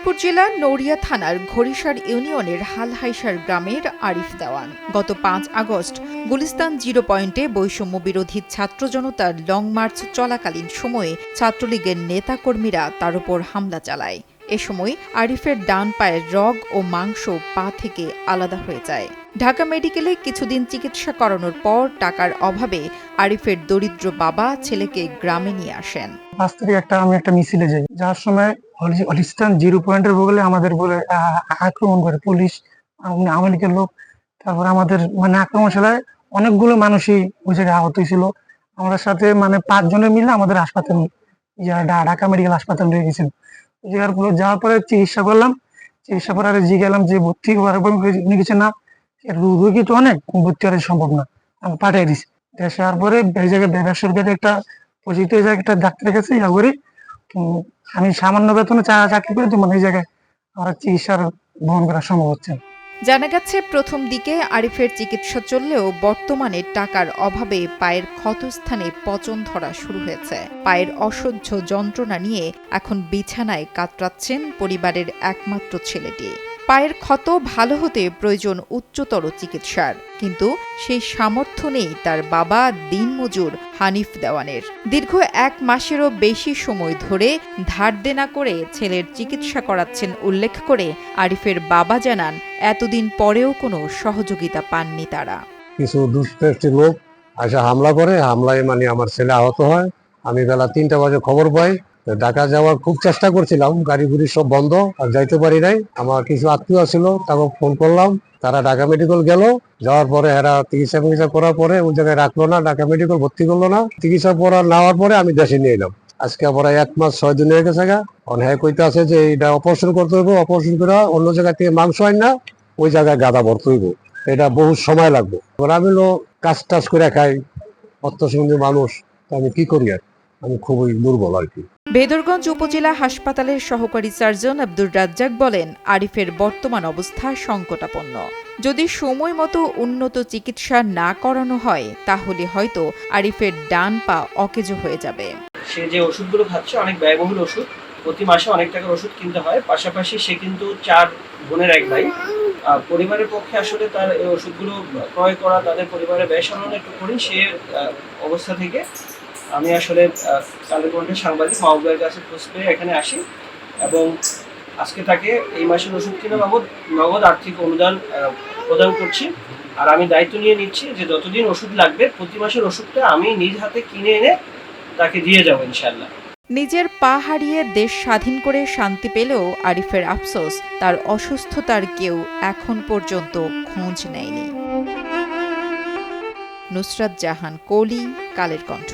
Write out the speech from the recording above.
ফরিদপুর জেলার নওরিয়া থানার ঘড়িসার ইউনিয়নের হালহাইসার গ্রামের আরিফ দেওয়ান গত ৫ আগস্ট গুলিস্তান জিরো পয়েন্টে বৈষম্য বিরোধী ছাত্র জনতার লং মার্চ চলাকালীন সময়ে ছাত্রলীগের নেতাকর্মীরা তার উপর হামলা চালায়। এ সময় আরিফের ডান পায়ের রগ ও মাংস পা থেকে আলাদা হয়ে যায়। ঢাকা মেডিকেলে কিছুদিন চিকিৎসা করানোর পর টাকার অভাবে আরিফের দরিদ্র বাবা ছেলেকে গ্রামে নিয়ে আসেন। আমি একটা মিছিলে যাই, যার সময় গুলিস্তান জিরো পয়েন্টের বগলে আমাদের বলে আক্রমণ করে পুলিশ, আওয়ামী লীগের লোক। তারপর আমাদের আক্রমণ চালায়, অনেকগুলো মানুষই ওই জায়গায় আহত হয়েছিল। আমাদের সাথে 5 জনের মিলে আমাদের হাসপাতাল, ঢাকা মেডিকেল হাসপাতাল নিয়ে গেছিল। যাওয়ার পরে চিকিৎসা করলাম, চিকিৎসা করার গেলাম যে ভর্তি হওয়ার পর উনি কিছু না, রোগী তো অনেক, ভর্তি হওয়া সম্ভব না, আমি পাঠিয়ে দিচ্ছি। দেশে আসার পরে এই জায়গায় বেসরকারি একটা পরিচিত একটা ডাক্তারের কাছে ইয়া করি, আমি সামান্য বেতনে চাকরি করে এই জায়গায় আমার চিকিৎসার বহন করা সম্ভব হচ্ছে। জানা গেছে, প্রথম দিকে আরিফের চিকিৎসা চললেও বর্তমানে টাকার অভাবে পায়ের ক্ষতস্থানে পচন ধরা শুরু হয়েছে। পায়ের অসহ্য যন্ত্রণা নিয়ে এখন বিছানায় কাতরাচ্ছেন পরিবারের একমাত্র ছেলেটি। পায়ের ক্ষত ভালো হতে প্রয়োজন উচ্চতর চিকিৎসার, কিন্তু সেই সামর্থ্য নেই তার বাবা দিনমজুর হানিফ দেওয়ানের। দীর্ঘ 1 মাসেরও বেশি সময় ধরে ধার দেনা করে ছেলের চিকিৎসা করাচ্ছেন উল্লেখ করে আরিফের বাবা জানান, এতদিন পরেও কোনো সহযোগিতা পাননি তারা। কিছু দুষ্কৃতী লোক আসে হামলা করে, হামলায় আমার ছেলে আহত হয়। আমি বেলা 3টা বাজে খবর পাই। ঢাকা যাওয়ার খুব চেষ্টা করছিলাম, গাড়ি গুড়ি সব বন্ধ, আর যাইতে পারি নাই। আমার কিছু আত্মীয় ছিল, তাকে ফোন করলাম, তারা ঢাকা মেডিকেল গেল। যাওয়ার পরে এরা চিকিৎসা করার পরে ওই জায়গায় রাখলো না, ঢাকা মেডিকেল ভর্তি করলো না। চিকিৎসা নেওয়ার পরে আমি দেশে নিয়ে এলাম। আজকে আবার 1 মাস 6 দিন হয়ে গেছে। হ্যাঁ কইতে আছে যে এটা অপারেশন করতে হইব, অপারেশন করে অন্য জায়গা থেকে মাংস হয় না, ওই জায়গায় গাদা ভরতে হইব, এটা বহু সময় লাগবে। আমি কাজ টাজ করে খাই, অর্থসঙ্গী মানুষ, আমি কি করি, আর আমি খুবই দুর্বল আর কি। বেদরগঞ্জ উপজেলা হাসপাতালের সহকারী সার্জন আব্দুর রাজ্জাক বলেন, আরিফের বর্তমান অবস্থা সংকটাপন্ন। যদি সময় মতো উন্নত চিকিৎসা না করানো হয়, তাহলে হয়তো আরিফের ডান পা অকেজো হয়ে যাবে। সে যে ওষুধগুলো খাচ্ছে অনেক ব্যয়বহুল ওষুধ, প্রতি মাসে অনেক টাকার ওষুধ কিনতে হয়। পাশাপাশি সে কিন্তু 4 বোনের এক ভাই। পরিবারের পক্ষে আসলে তার এই ওষুধগুলো ক্রয় করা, তাদের পরিবারের ব্যয় সামলানো একটু কঠিন। সে অবস্থা থেকে আমি আসলে কালের কণ্ঠের সাংবাদিক মাহবুবের কাছে খোঁজ পেয়ে এখানে আসি এবং আজকে তাকে এই মাসের ওষুধ কেনা বাবদ নগদ আর্থিক অনুদান প্রদান করছি। আর আমি দায়িত্ব নিয়ে নিচ্ছি যে যতদিন ওষুধ লাগবে প্রতি মাসের ওষুধটা আমি নিজ হাতে কিনে এনে তাকে দিয়ে যাবো ইনশাআল্লাহ। নিজের পা হারিয়ে দেশ স্বাধীন করে শান্তি পেলেও আরিফের আফসোস, তার অসুস্থতার কেউ এখন পর্যন্ত খোঁজ নেয়নি। নুসরাত জাহান কলি, কালের কণ্ঠ।